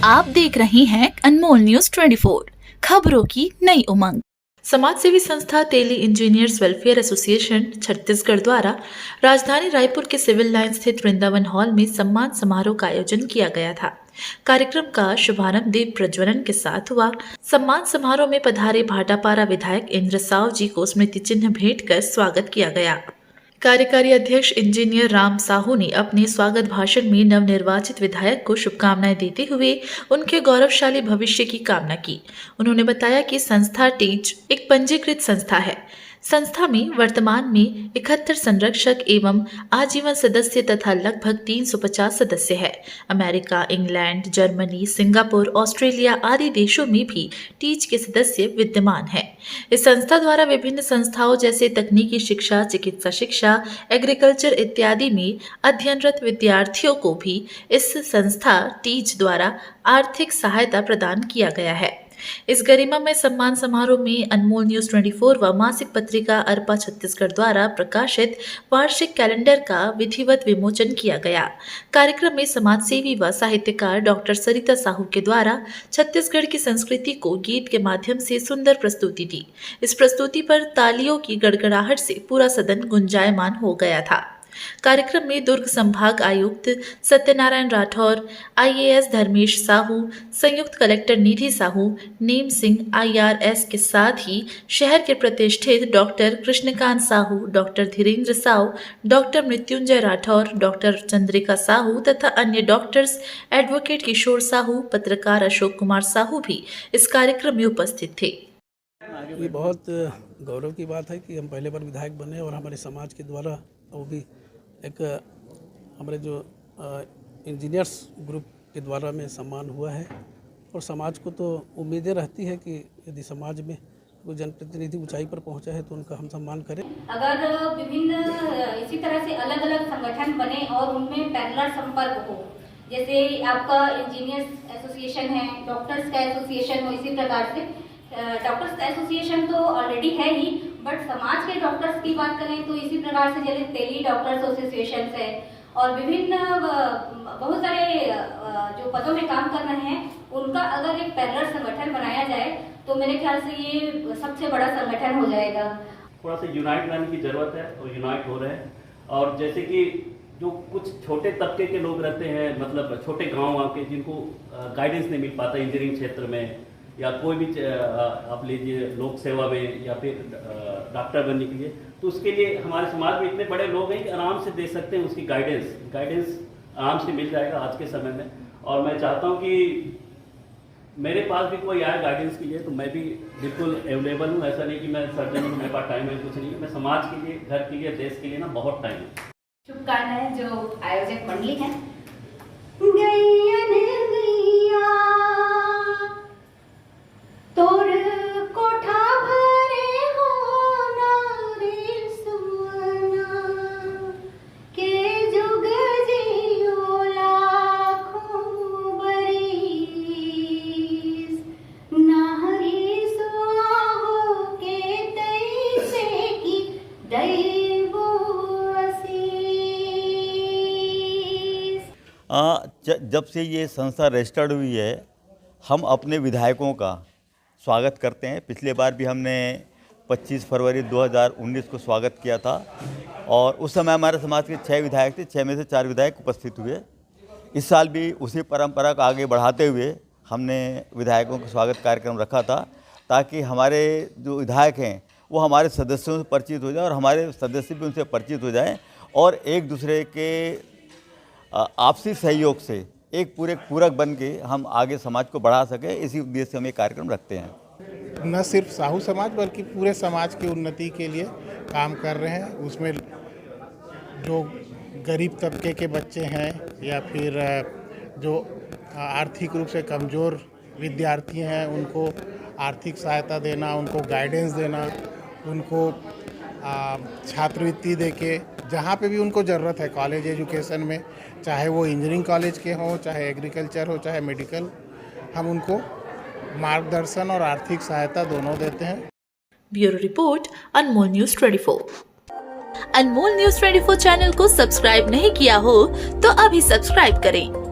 आप देख रहे हैं अनमोल न्यूज 24 खबरों की नई उमंग। समाज सेवी संस्था तेली इंजीनियर्स वेलफेयर एसोसिएशन छत्तीसगढ़ द्वारा राजधानी रायपुर के सिविल लाइन स्थित वृंदावन हॉल में सम्मान समारोह का आयोजन किया गया था। कार्यक्रम का शुभारंभ दीप प्रज्वलन के साथ हुआ। सम्मान समारोह में पधारे भाटापारा विधायक इंद्र साव जी को स्मृति चिन्ह भेंट कर स्वागत किया गया। कार्यकारी अध्यक्ष इंजीनियर राम साहू ने अपने स्वागत भाषण में नवनिर्वाचित विधायक को शुभकामनाएं देते हुए उनके गौरवशाली भविष्य की कामना की। उन्होंने बताया कि संस्था टीच एक पंजीकृत संस्था है। संस्था में वर्तमान में 71 संरक्षक एवं आजीवन सदस्य तथा लगभग 350 सदस्य है। America, England, Germany, Singapore, Australia आदि देशों में भी टीच के सदस्य विद्यमान है। इस संस्था द्वारा विभिन्न संस्थाओं जैसे तकनीकी शिक्षा, चिकित्सा शिक्षा, एग्रीकल्चर इत्यादि में अध्ययनरत विद्यार्थियों को भी इस संस्था टीच द्वारा आर्थिक सहायता प्रदान किया गया है। इस गरिमामय सम्मान समारोह में अनमोल न्यूज 24 व मासिक पत्रिका अर्पा छत्तीसगढ़ द्वारा प्रकाशित वार्षिक कैलेंडर का विधिवत विमोचन किया गया। कार्यक्रम में समाजसेवी व साहित्यकार डॉक्टर सरिता साहू के द्वारा छत्तीसगढ़ की संस्कृति को गीत के माध्यम से सुंदर प्रस्तुति दी। इस प्रस्तुति पर तालियों की गड़गड़ाहट से पूरा सदन गुंजायमान हो गया था। कार्यक्रम में दुर्ग संभाग आयुक्त सत्यनारायण राठौर, IAS धर्मेश साहू, संयुक्त कलेक्टर निधि साहू, नेम सिंह IRS के साथ ही शहर के प्रतिष्ठित doctor Krishnakant Sahu, doctor Dhirendra Sao, doctor Mrityunjay Rathore, doctor Chandrika Sahu तथा अन्य डॉक्टर्स, एडवोकेट किशोर साहू, पत्रकार अशोक कुमार साहू भी इस कार्यक्रम में उपस्थित थे। ये बहुत गौरव की बात है कि हम पहले बार विधायक बने और हमारे समाज के द्वारा वो भी एक हमारे जो इंजीनियर्स ग्रुप के द्वारा में सम्मान हुआ है। और समाज को तो उम्मीदें रहती है कि यदि समाज में कोई जनप्रतिनिधि ऊंचाई पर पहुंचा है तो उनका हम सम्मान करें। अगर विभिन्न इसी तरह से अलग अलग संगठन बने और उनमें पैरेलल संपर्क हो, जैसे आपका इंजीनियर्स एसोसिएशन है, डॉक्टर्स का एसोसिएशन हो, इसी प्रकार से डॉक्टर्स एसोसिएशन तो ऑलरेडी है ही, बट समाज के डॉक्टर्स की बात करें तो इसी प्रकार से जैसे तेली डॉक्टर्स एसोसिएशन है और विभिन्न बहुत सारे जो पदों में काम कर रहे हैं, उनका अगर एक पैरेलल संगठन बनाया जाए तो मेरे ख्याल से ये सबसे बड़ा संगठन हो जाएगा। थोड़ा सा यूनाइट रहने की जरूरत है और यूनाइट हो रहे हैं। और जैसे कि जो कुछ छोटे तबके के लोग रहते हैं, मतलब छोटे गाँव के, जिनको गाइडेंस नहीं मिल पाता इंजीनियरिंग क्षेत्र में या कोई भी आप लीजिए लोक सेवा में या फिर डॉक्टर बनने के लिए, तो उसके लिए हमारे समाज में इतने बड़े लोग हैं कि आराम से दे सकते हैं। उसकी गाइडेंस आराम से मिल जाएगा आज के समय में। और मैं चाहता हूं कि मेरे पास भी कोई आए गाइडेंस के लिए तो मैं भी बिल्कुल अवेलेबल हूं। ऐसा नहीं कि मैं सर्जन हूँ, मेरे पास टाइम है, कुछ नहीं है। मैं समाज के लिए, घर के लिए, देश के लिए ना बहुत टाइम है। शुभकामनाएं जो आयोजक मंडली है। तोर कोठा भरे हो नारी सुमना के जुग जियो लाखों बरिस नारी सुआहो के तैसे की दैवो आशीष। जब से ये संस्था रजिस्टर्ड हुई है, हम अपने विधायकों का स्वागत करते हैं। पिछले बार भी हमने 25 फरवरी 2019 को स्वागत किया था और उस समय हमारे समाज के 6 विधायक थे, 6 में से 4 विधायक उपस्थित हुए। इस साल भी उसी परंपरा को आगे बढ़ाते हुए हमने विधायकों का स्वागत कार्यक्रम रखा था, ताकि हमारे जो विधायक हैं वो हमारे सदस्यों से परिचित हो जाए और हमारे सदस्य भी उनसे परिचित हो जाएं और एक दूसरे के आपसी सहयोग से एक पूरक बन के हम आगे समाज को बढ़ा सके। इसी उद्देश्य से हम ये कार्यक्रम रखते हैं। न सिर्फ साहू समाज बल्कि पूरे समाज की उन्नति के लिए काम कर रहे हैं। उसमें जो गरीब तबके के बच्चे हैं या फिर जो आर्थिक रूप से कमज़ोर विद्यार्थी हैं, उनको आर्थिक सहायता देना, उनको गाइडेंस देना, उनको छात्रवृत्ति देके जहाँ पे भी उनको ज़रूरत है कॉलेज एजुकेशन में, चाहे वो इंजीनियरिंग कॉलेज के हों, चाहे एग्रीकल्चर हो, चाहे मेडिकल, हम उनको मार्गदर्शन और आर्थिक सहायता दोनों देते हैं। ब्यूरो रिपोर्ट अनमोल न्यूज 24। अनमोल न्यूज 24 चैनल को सब्सक्राइब नहीं किया हो तो अभी सब्सक्राइब करें